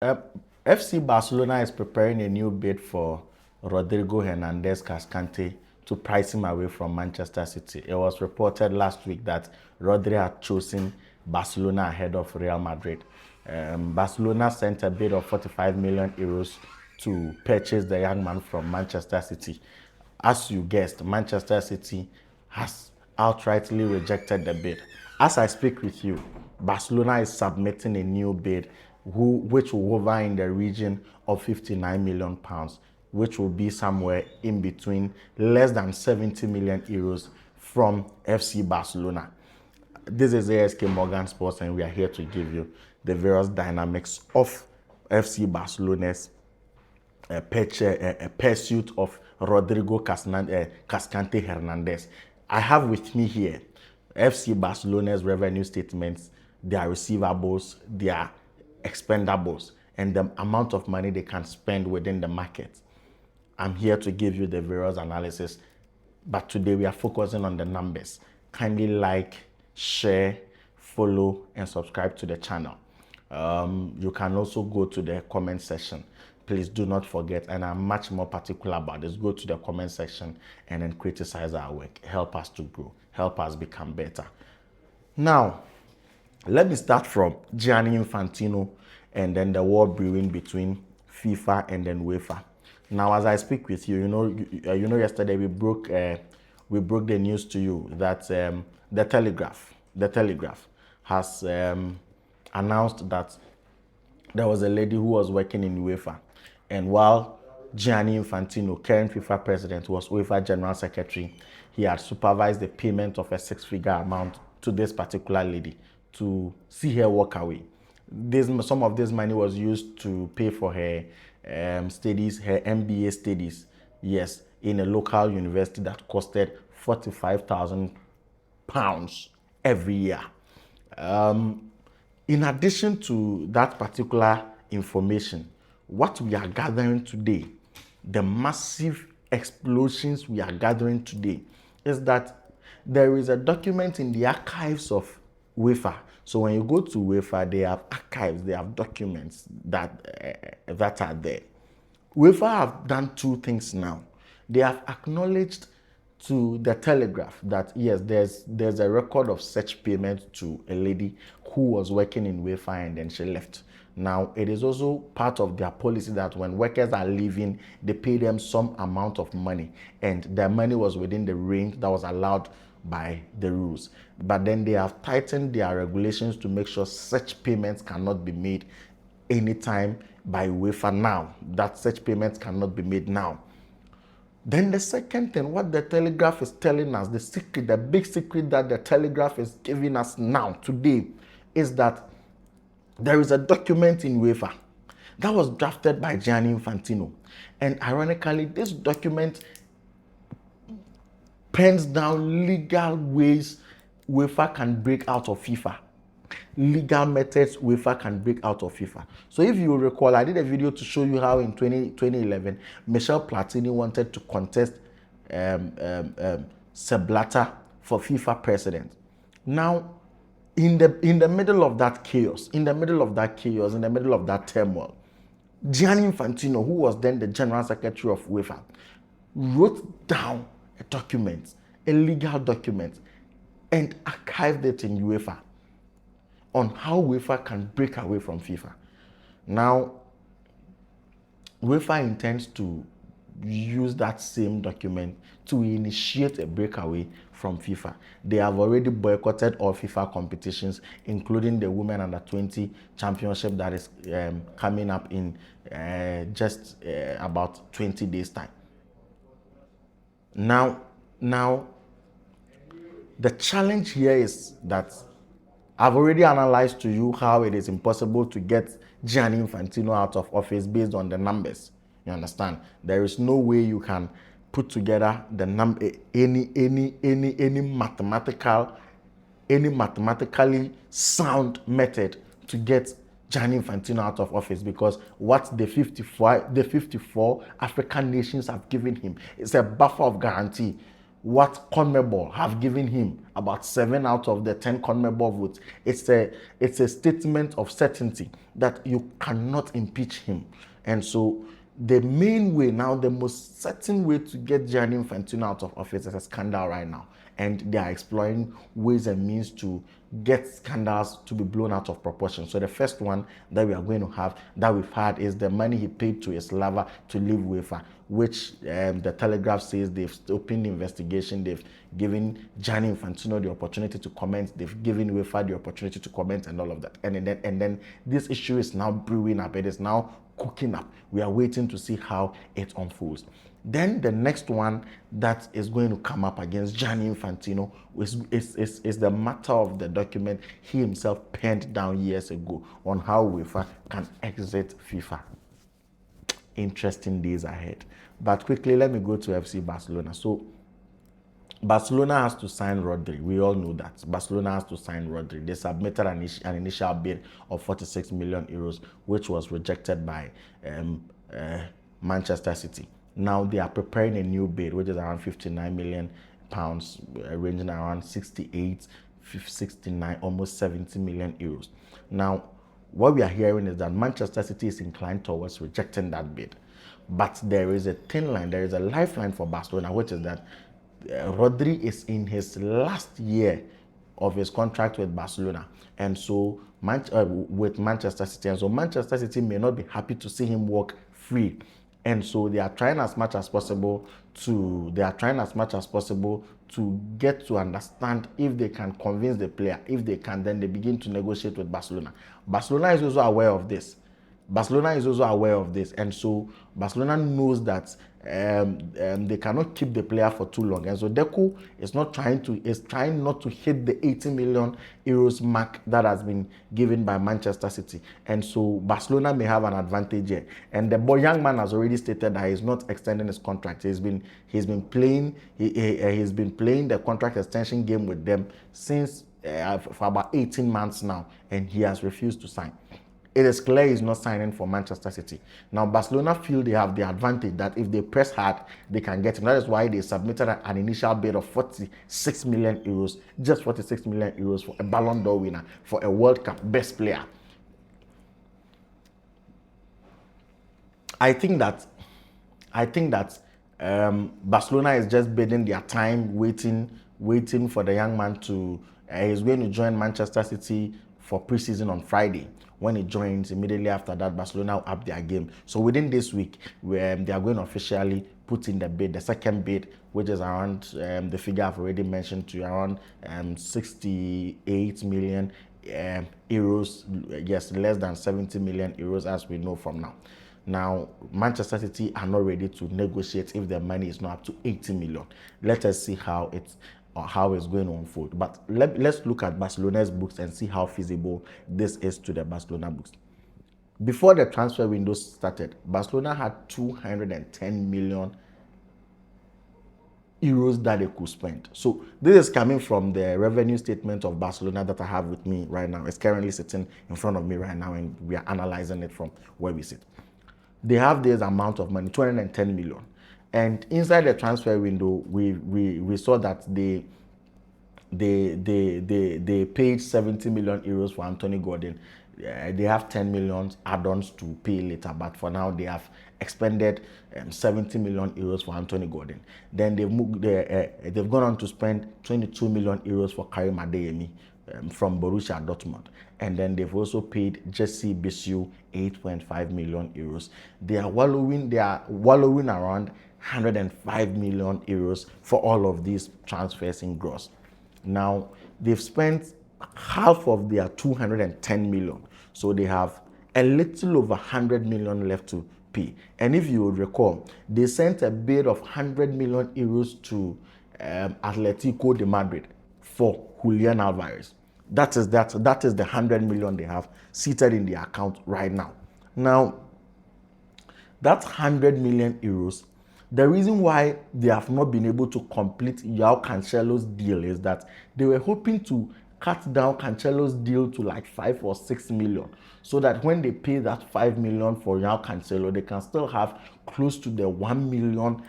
Uh, FC Barcelona is preparing a new bid for Rodrigo Hernandez Cascante to price him away from Manchester City. It was reported last week that Rodri had chosen Barcelona ahead of Real Madrid. Barcelona sent a bid of 45 million euros to purchase the young man from Manchester City. As you guessed, Manchester City has outrightly rejected the bid. As I speak with you, Barcelona is submitting a new bid which will hover in the region of 59 million pounds, which will be somewhere in between less than 70 million euros from FC Barcelona. This is ASK Morgan Sports, and we are here to give you the various dynamics of FC Barcelona's pursuit of Rodrigo Cascante Hernandez. I have with me here FC Barcelona's revenue statements, their receivables, their expendables, and the amount of money they can spend within the market. I'm here to give you the various analysis, but today we are focusing on the numbers. Kindly like, share, follow, and subscribe to the channel. You can also go to the comment section. Please do not forget, and I'm much more particular about this, go to the comment section and then criticize our work. Help us to grow. Help us become better. Now, let me start from Gianni Infantino and then the war brewing between FIFA and then UEFA. Now, as I speak with you, you know, yesterday we broke the news to you that the Telegraph has announced that there was a lady who was working in UEFA, and while Gianni Infantino, current FIFA president, was UEFA general secretary, he had supervised the payment of a six-figure amount to this particular lady to see her walk away. Some of this money was used to pay for her studies, her MBA studies, yes, in a local university that costed £45,000 every year. In addition to that particular information, what we are gathering today, the massive explosions we are gathering today, is that there is a document in the archives of UEFA. So when you go to UEFA, they have archives, they have documents that are there. UEFA have done two things now. They have acknowledged to the Telegraph that yes, there's a record of such payment to a lady who was working in UEFA and then she left. Now, it is also part of their policy that when workers are leaving, they pay them some amount of money, and their money was within the range that was allowed by the rules. But then they have tightened their regulations to make sure such payments cannot be made anytime by UEFA now, that such payments cannot be made now. Then the second thing, what the Telegraph is telling us, the secret, the big secret that the Telegraph is giving us now, today, is that there is a document in UEFA that was drafted by Gianni Infantino. And ironically, this document pens down legal ways UEFA can break out of FIFA. Legal methods UEFA can break out of FIFA. So if you recall, I did a video to show you how in 2011, Michel Platini wanted to contest Sepp Blatter for FIFA president. Now, in the middle of that chaos, in the middle of that turmoil, Gianni Infantino, who was then the general secretary of UEFA, wrote down a document, a legal document, and archived it in UEFA on how UEFA can break away from FIFA. Now, UEFA intends to use that same document to initiate a breakaway from FIFA. They have already boycotted all FIFA competitions, including the Women Under 20 Championship that is coming up in just about 20 days' time. Now, the challenge here is that I've already analyzed to you how it is impossible to get Gianni Infantino out of office based on the numbers. You understand? There is no way you can put together the any mathematically sound method to get Gianni Infantino out of office, because what the 54 African nations have given him is a buffer of guarantee. what CONMEBOL have given him, about 7 out of the 10 CONMEBOL votes. It's a statement of certainty that you cannot impeach him. And so the main way now, the most certain way to get Gianni Infantino out of office is a scandal right now. And they are exploring ways and means to get scandals to be blown out of proportion. So the first one that we are going to have, that we've had, is the money he paid to his lover to leave UEFA, which the Telegraph says they've opened the investigation. They've given Gianni Infantino the opportunity to comment. They've given UEFA the opportunity to comment and all of that. And then this issue is now brewing up. It is now cooking up. We are waiting to see how it unfolds. Then the next one that is going to come up against Gianni Infantino is the matter of the document he himself penned down years ago on how UEFA can exit FIFA. Interesting days ahead. But quickly, let me go to FC Barcelona. So Barcelona has to sign Rodri. We all know that. Barcelona has to sign Rodri. They submitted an initial bid of 46 million euros, which was rejected by Manchester City. Now they are preparing a new bid, which is around 59 million pounds, ranging around 68, 69, almost 70 million euros. Now, what we are hearing is that Manchester City is inclined towards rejecting that bid. But there is a thin line, there is a lifeline for Barcelona, which is that Rodri is in his last year of his contract with Barcelona, and so with Manchester City, and so Manchester City may not be happy to see him walk free, and so they are trying as much as possible to get to understand if they can convince the player. If they can, then they begin to negotiate with Barcelona. Barcelona is also aware of this. And so Barcelona knows that they cannot keep the player for too long, and so Deco is trying not to hit the 80 million euros mark that has been given by Manchester City, and so Barcelona may have an advantage here. And the young man has already stated that he's not extending his contract. He's been playing the contract extension game with them since for about 18 months now, and he has refused to sign. It is clear he's not signing for Manchester City. Now, Barcelona feel they have the advantage that if they press hard, they can get him. That is why they submitted an initial bid of 46 million euros, just 46 million euros for a Ballon d'Or winner, for a World Cup best player. I think that Barcelona is just bidding their time, waiting for the young man to. He's going to join Manchester City for preseason on Friday. When he joins, immediately after that, Barcelona will up their game. So within this week, they are going to officially put in the bid, the second bid, which is around the figure I've already mentioned to you, around 68 million euros. Yes, less than 70 million euros, as we know from now. Now, Manchester City are not ready to negotiate if their money is not up to 80 million. Let us see how it's going to unfold. But let's look at Barcelona's books and see how feasible this is to the Barcelona books. Before the transfer window started, Barcelona had 210 million euros that they could spend. So this is coming from the revenue statement of Barcelona that I have with me right now. It's currently sitting in front of me right now, and we are analyzing it from where we sit. They have this amount of money, 210 million. And inside the transfer window, we saw that they paid 70 million euros for Anthony Gordon. They have 10 million add-ons to pay later, but for now they have expended 70 million euros for Anthony Gordon. Then they've gone on to spend 22 million euros for Karim Adeyemi from Borussia Dortmund. And then they've also paid Jesse Bissu 8.5 million euros. They are wallowing around 105 million euros for all of these transfers in gross. Now, they've spent half of their 210 million. So they have a little over 100 million left to pay. And if you would recall, they sent a bid of 100 million euros to Atletico de Madrid for Julian Alvarez. That is the 100 million they have seated in the account right now. Now, that 100 million euros, the reason why they have not been able to complete João Cancelo's deal is that they were hoping to cut down Cancelo's deal to like 5 or 6 million, so that when they pay that 5 million for João Cancelo, they can still have close to the 1 million,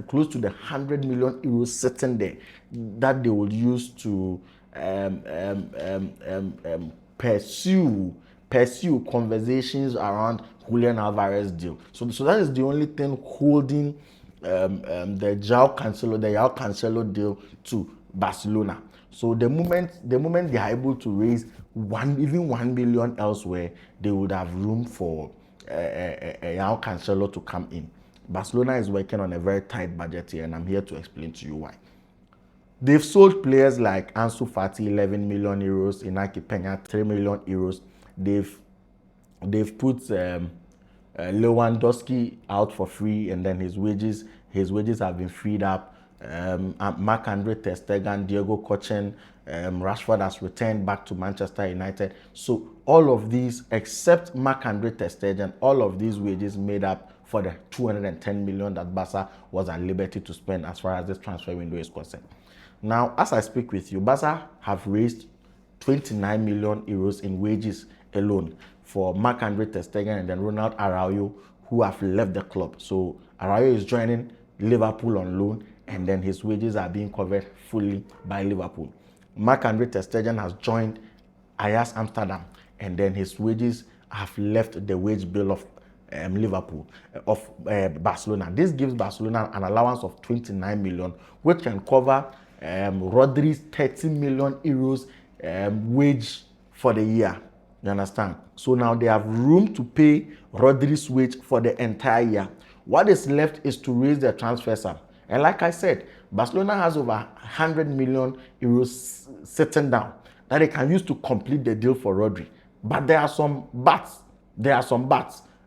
close to the 100 million euros sitting there that they will use to pursue conversations around Julian Alvarez deal. So that is the only thing holding the João Cancelo deal to Barcelona. So the moment they are able to raise even 1 million elsewhere, they would have room for João Cancelo to come in. Barcelona is working on a very tight budget here, and I'm here to explain to you why. They've sold players like Ansu Fati 11 million euros, Inaki Peña 3 million euros. They've put Lewandowski out for free, and then his wages have been freed up. Marc-Andre ter Stegen, Diego Kochen, Rashford has returned back to Manchester United. So all of these, except Marc-Andre ter Stegen, all of these wages made up for the 210 million that Barca was at liberty to spend as far as this transfer window is concerned. Now, as I speak with you, Barca have raised 29 million euros in wages alone for Marc-Andre ter Stegen and then Ronald Araujo, who have left the club. So Araujo is joining Liverpool on loan, and then his wages are being covered fully by Liverpool. Marc-Andre ter Stegen has joined Ajax Amsterdam, and then his wages have left the wage bill of Barcelona. This gives Barcelona an allowance of 29 million, which can cover Rodri's 30 million euros wage for the year. You understand? So now they have room to pay Rodri's wage for the entire year. What is left is to raise their transfer sum. And like I said, Barcelona has over 100 million euros sitting down that they can use to complete the deal for Rodri. But there are some buts.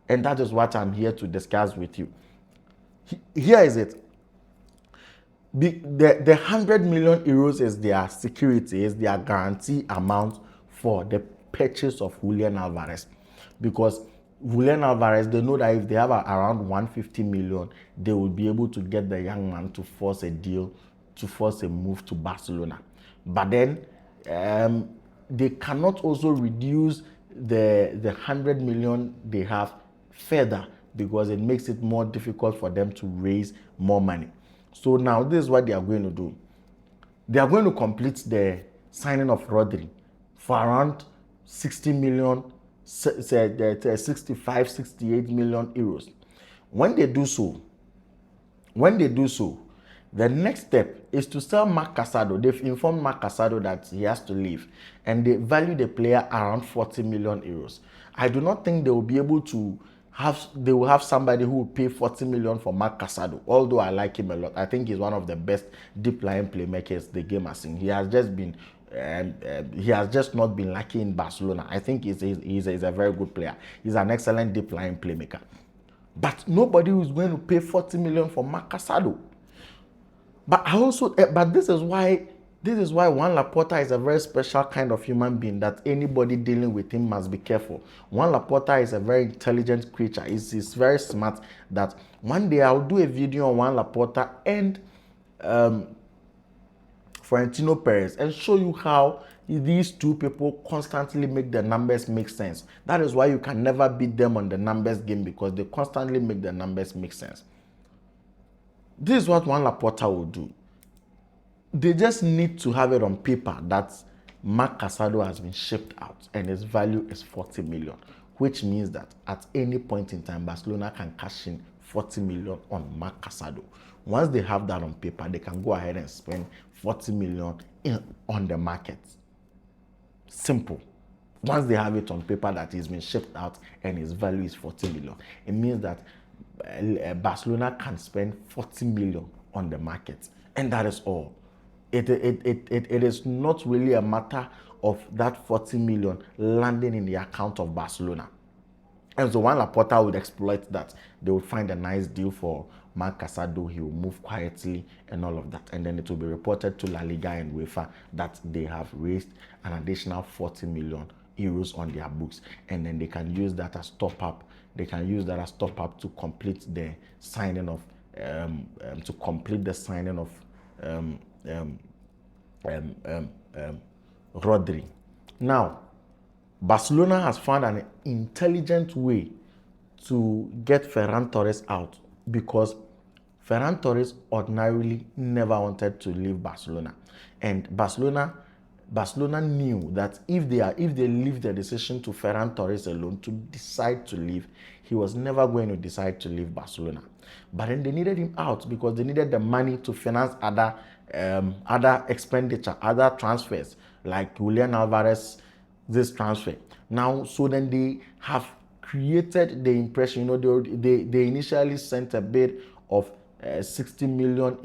And that is what I'm here to discuss with you. Here is it. The 100 million euros is their security, is their guarantee amount for the purchase of Julian Alvarez. Because Julian Alvarez, they know that if they have around 150 million, they will be able to get the young man to force a deal, to force a move to Barcelona. But then they cannot also reduce the 100 million they have further, because it makes it more difficult for them to raise more money. So now this is what they are going to do. They are going to complete the signing of Rodri for around 60 million, 65, 68 million euros. When they do so, the next step is to sell Marc Casado. They've informed Marc Casado that he has to leave, and they value the player around 40 million euros. I do not think they will be able to have somebody who will pay 40 million for Marc Casado, although I like him a lot. I think he's one of the best deep line playmakers the game has seen. He has just not been lucky in Barcelona. I think he's a very good player. He's an excellent deep line playmaker. But nobody is going to pay 40 million for Marc Casado. But this is why Juan Laporta is a very special kind of human being that anybody dealing with him must be careful. Juan Laporta is a very intelligent creature. He's very smart. That one day I'll do a video on Juan Laporta and Florentino Perez and show you how these two people constantly make the numbers make sense. That is why you can never beat them on the numbers game, because they constantly make the numbers make sense. This is what Juan Laporta will do. They just need to have it on paper that Marc Casado has been shipped out and his value is 40 million, which means that at any point in time, Barcelona can cash in 40 million on Marc Casado. Once they have that on paper, they can go ahead and spend 40 million on the market. Simple. Once they have it on paper that he's been shipped out and his value is 40 million, it means that Barcelona can spend 40 million on the market, and that is all. It is not really a matter of that 40 million landing in the account of Barcelona. And so Juan Laporta would exploit that. They would find a nice deal for Marc Casado. He will move quietly and all of that. And then it will be reported to La Liga and UEFA that they have raised an additional 40 million euros on their books. And then they can use that as top up. They can use that as top up to complete the signing of Rodri. Now, Barcelona has found an intelligent way to get Ferran Torres out because Ferran Torres ordinarily never wanted to leave Barcelona, and Barcelona knew that if they leave the decision to Ferran Torres alone to decide to leave, he was never going to decide to leave Barcelona. But then they needed him out because they needed the money to finance other expenditure, other transfers like Julian Alvarez, this transfer. Now, so then they have created the impression. They initially sent a bid of 60 million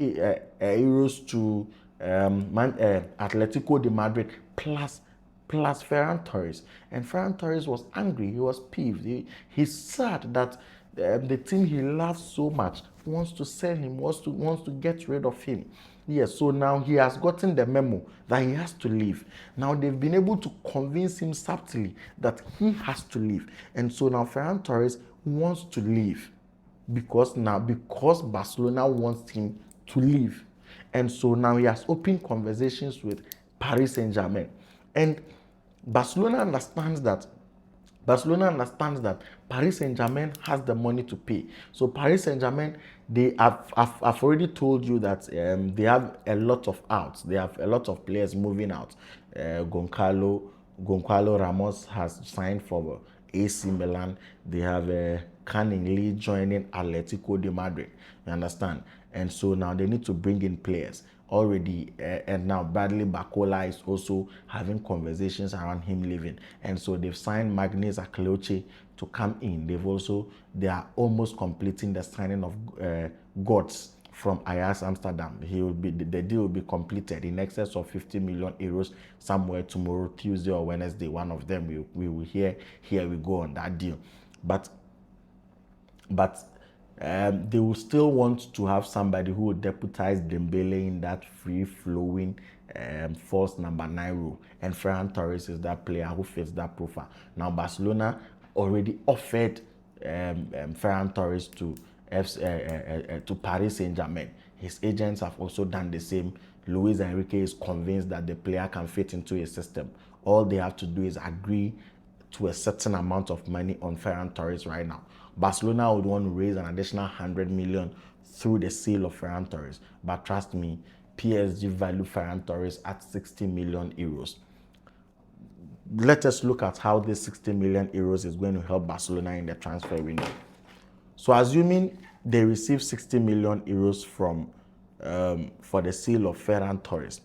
euros to Atletico de Madrid plus Ferran Torres. And Ferran Torres was angry. He was peeved. He's sad that the team he loves so much wants to sell him, wants to get rid of him. Yes, so now he has gotten the memo that he has to leave. Now they've been able to convince him subtly that he has to leave. And so now Ferran Torres wants to leave because Barcelona wants him to leave. And so now he has opened conversations with Paris Saint-Germain. And Barcelona understands that Paris Saint-Germain has the money to pay. So Paris Saint-Germain, I've already told you that they have a lot of outs. They have a lot of players moving out. Goncalo Ramos has signed for AC Milan. They have Canning Lee joining Atletico de Madrid. You understand? And so now they need to bring in players already, and now Bradley Barcola is also having conversations around him leaving, and so they've signed Magnus Akleoche to come in. They are almost completing the signing of Götze from Ajax Amsterdam. The deal will be completed in excess of 50 million euros somewhere tomorrow, Tuesday or Wednesday. One of them we will hear. Here we go on that deal, but they will still want to have somebody who will deputize Dembele in that free-flowing false number 9 role. And Ferran Torres is that player who fits that profile. Now, Barcelona already offered Ferran Torres to Paris Saint-Germain. His agents have also done the same. Luis Enrique is convinced that the player can fit into his system. All they have to do is agree to a certain amount of money on Ferran Torres right now. Barcelona would want to raise an additional 100 million through the sale of Ferran Torres. But trust me, PSG value Ferran Torres at 60 million euros. Let us look at how this 60 million euros is going to help Barcelona in the transfer window. So assuming they receive 60 million euros for the sale of Ferran Torres,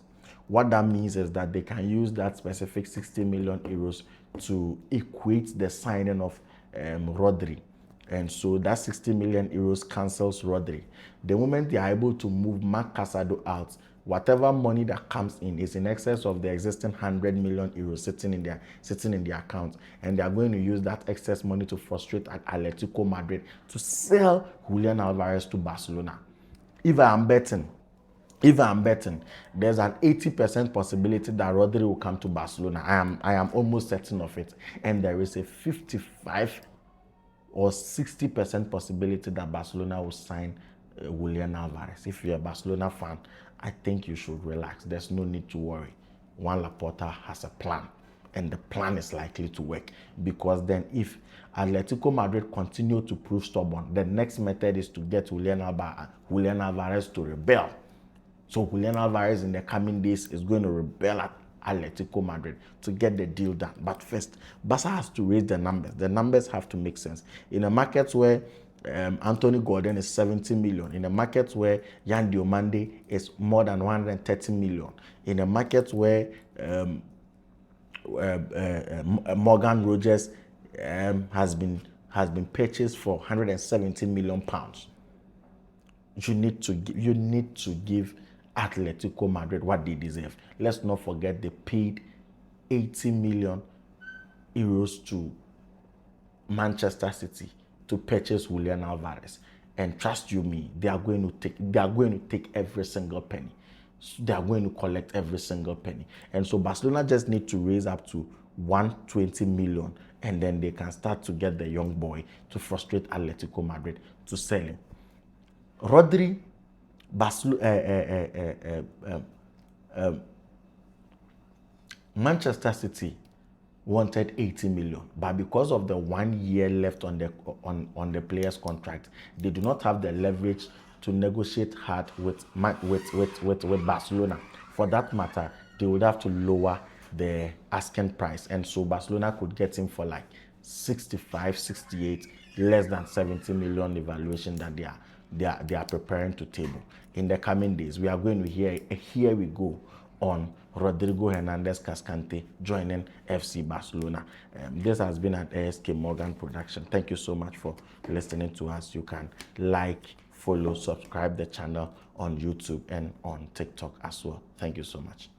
what that means is that they can use that specific 60 million euros to equate the signing of Rodri. And so that 60 million euros cancels Rodri. The moment they are able to move Marc Casado out, whatever money that comes in is in excess of the existing 100 million euros sitting in their account. And they are going to use that excess money to frustrate at Atletico Madrid to sell Julian Alvarez to Barcelona. If I am betting, there's an 80% possibility that Rodri will come to Barcelona. I am almost certain of it. And there is a 55 or 60% possibility that Barcelona will sign Julian Alvarez. If you're a Barcelona fan, I think you should relax. There's no need to worry. Juan Laporta has a plan, and the plan is likely to work, because then if Atletico Madrid continue to prove stubborn, the next method is to get Julian Alvarez to rebel. So Julian Alvarez in the coming days is going to rebel at Atletico Madrid to get the deal done. But first, Barca has to raise the numbers. The numbers have to make sense. In a market where Anthony Gordon is 70 million, in a market where Yan Diomande is more than 130 million, in a market where Morgan Rogers has been purchased for 170 million pounds, you need to give Atletico Madrid what they deserve. Let's not forget they paid 80 million euros to Manchester City to purchase Julian Alvarez, and trust you me, they are going to take every single penny. They are going to collect every single penny. And so Barcelona just need to raise up to 120 million, and then they can start to get the young boy to frustrate Atletico Madrid to sell him. Rodri, Manchester City wanted 80 million, but because of the 1 year left on the player's contract, they do not have the leverage to negotiate hard with Barcelona. For that matter, they would have to lower the asking price, and so Barcelona could get him for like 65, 68, less than 70 million evaluation that they are preparing to table. In the coming days, we are going to hear here we go on Rodrigo Hernandez Cascante joining FC Barcelona. This has been an ASK Morgan production. Thank you so much for listening to us. You can like, follow, subscribe the channel on YouTube and on TikTok as well. Thank you so much.